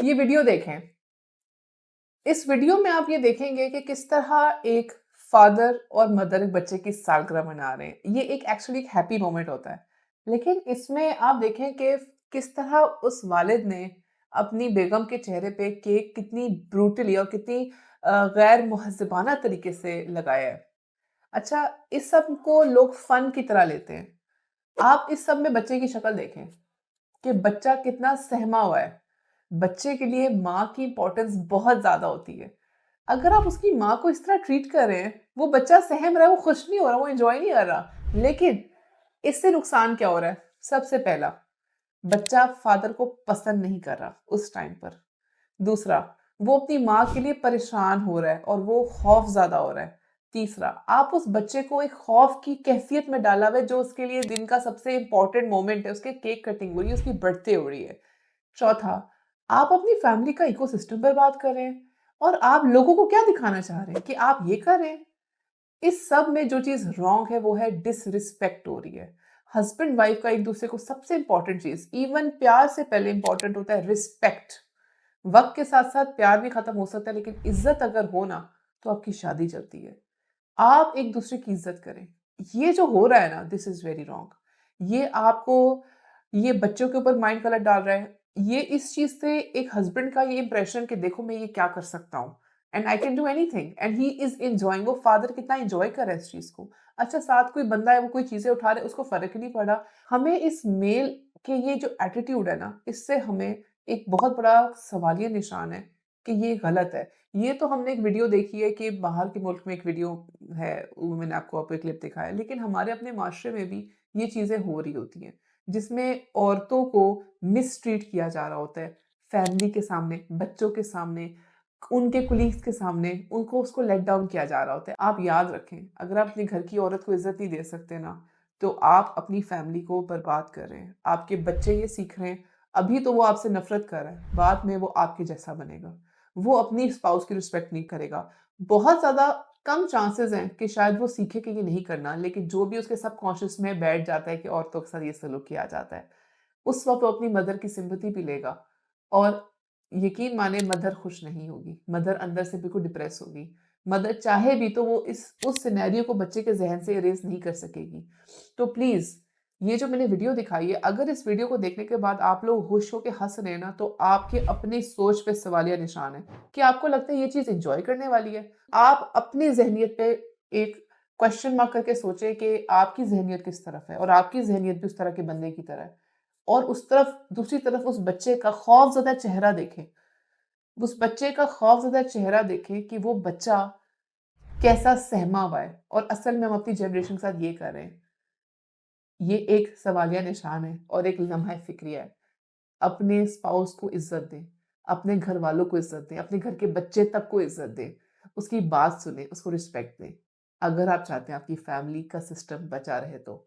ये वीडियो देखें। इस वीडियो में आप ये देखेंगे कि किस तरह एक फादर और मदर एक बच्चे की सालगिरह मना रहे हैं। ये एक एक्चुअली एक हैप्पी मोमेंट होता है। लेकिन इसमें आप देखें कि किस तरह उस वालिद ने अपनी बेगम के चेहरे पे केक कितनी ब्रूटली और कितनी गैर मुहज़्ज़बाना तरीके से लगाया है। अच्छा, इस सब को लोग फन की तरह लेते हैं। आप इस सब में बच्चे की शक्ल देखें कि बच्चा कितना सहमा हुआ है। बच्चे के लिए माँ की इम्पोर्टेंस बहुत ज़्यादा होती है। अगर आप उसकी माँ को इस तरह ट्रीट कर रहे हैं, वो बच्चा सहम रहा है, वो खुश नहीं हो रहा, वो एन्जॉय नहीं कर रहा। लेकिन इससे नुकसान क्या हो रहा है? सबसे पहला, बच्चा फादर को पसंद नहीं कर रहा उस टाइम पर। दूसरा, वो अपनी माँ के लिए परेशान हो रहा है और वो खौफ ज़्यादा हो रहा है। तीसरा, आप उस बच्चे को एक खौफ की कैफियत में डाला हुआ है जो उसके लिए दिन का सबसे इम्पोर्टेंट मोमेंट है, उसके केक कटिंग हो रही है, उसकी बर्थडे हो रही है। चौथा, आप अपनी फैमिली का इकोसिस्टम बर्बाद कर रहे हैं और आप लोगों को क्या दिखाना चाह रहे हैं कि आप ये कर रहे हैं। इस सब में जो चीज़ रॉन्ग है वो है डिसरिस्पेक्ट हो रही है। हस्बैंड वाइफ का एक दूसरे को सबसे इंपॉर्टेंट चीज़, इवन प्यार से पहले इंपॉर्टेंट होता है रिस्पेक्ट। वक्त के साथ साथ प्यार भी खत्म हो सकता है, लेकिन इज्जत अगर हो ना तो आपकी शादी चलती है। आप एक दूसरे की इज्जत करें। ये जो हो रहा है ना, दिस इज वेरी रॉन्ग। ये आपको, ये बच्चों के ऊपर माइंड कलर डाल रहा है। ये इस चीज से एक हस्बैंड का ये इंप्रेशन कि देखो मैं ये क्या कर सकता हूँ and I can do anything and he is enjoying. वो फादर कितना एंजॉय कर रहा है इस चीज को। अच्छा, साथ कोई बंदा है, वो कोई चीजें उठा रहा है, उसको फर्क ही नहीं पड़ा। हमें इस मेल के ये जो एटीट्यूड है ना, इससे हमें एक बहुत बड़ा सवालिया निशान है कि ये गलत है। ये तो हमने एक वीडियो देखी है कि बाहर के मुल्क में एक वीडियो है, वो मैंने आपको एक क्लिप दिखाया, लेकिन हमारे अपने माशरे में भी ये चीज़ें हो रही होती हैं, जिसमें औरतों को मिसट्रीट किया जा रहा होता है, फैमिली के सामने, बच्चों के सामने, उनके कुलीग्स के सामने, उनको उसको लेट डाउन किया जा रहा होता है। आप याद रखें, अगर आप अपने घर की औरत को इज़्ज़त नहीं दे सकते ना, तो आप अपनी फैमिली को बर्बाद कर रहे हैं। आपके बच्चे ये सीख रहे हैं, अभी तो वो आपसे नफ़रत कर रहा है, बाद में वो आपके जैसा बनेगा। वो अपनी स्पाउस की रिस्पेक्ट नहीं करेगा। बहुत ज़्यादा कम चांसेस हैं कि शायद वो सीखे कि ये नहीं करना, लेकिन जो भी उसके सबकॉन्शियस में बैठ जाता है कि औरतों के साथ ये सलूक किया जाता है, उस वक़्त वो अपनी मदर की सिम्पैथी भी लेगा और यकीन माने मदर खुश नहीं होगी। मदर अंदर से बिल्कुल डिप्रेस होगी। मदर चाहे भी तो वो इस उस सिनेरियो को बच्चे के ज़हन से इरेज़ नहीं कर सकेगी। तो प्लीज़, ये जो मैंने वीडियो दिखाई है, अगर इस वीडियो को देखने के बाद आप लोग खुश होके हँस रहे हैं ना, तो आपके अपनी सोच पे सवालिया निशान है कि आपको लगता है ये चीज़ एन्जॉय करने वाली है। आप अपनी ज़हनियत पे एक क्वेश्चन मार्क करके सोचें कि आपकी ज़हनियत किस तरफ है और आपकी ज़हनियत भी उस तरह के बंदे की तरह है। और उस तरफ, दूसरी तरफ उस बच्चे का खौफ़ज़दा चेहरा देखें। उस बच्चे का खौफ़ज़दा चेहरा देखें कि वो बच्चा कैसा सहमा हुआ है और असल में हम अपनी जनरेशन के साथ ये कर रहे हैं। ये एक सवालिया निशान है और एक लम्हा फ़िक्रिया है। अपने स्पाउस को इज़्ज़त दें, अपने घरवालों को इज़्ज़त दें, अपने घर के बच्चे तक को इज़्ज़त दें, उसकी बात सुनें, उसको रिस्पेक्ट दें। अगर आप चाहते हैं आपकी फैमिली का सिस्टम बचा रहे तो।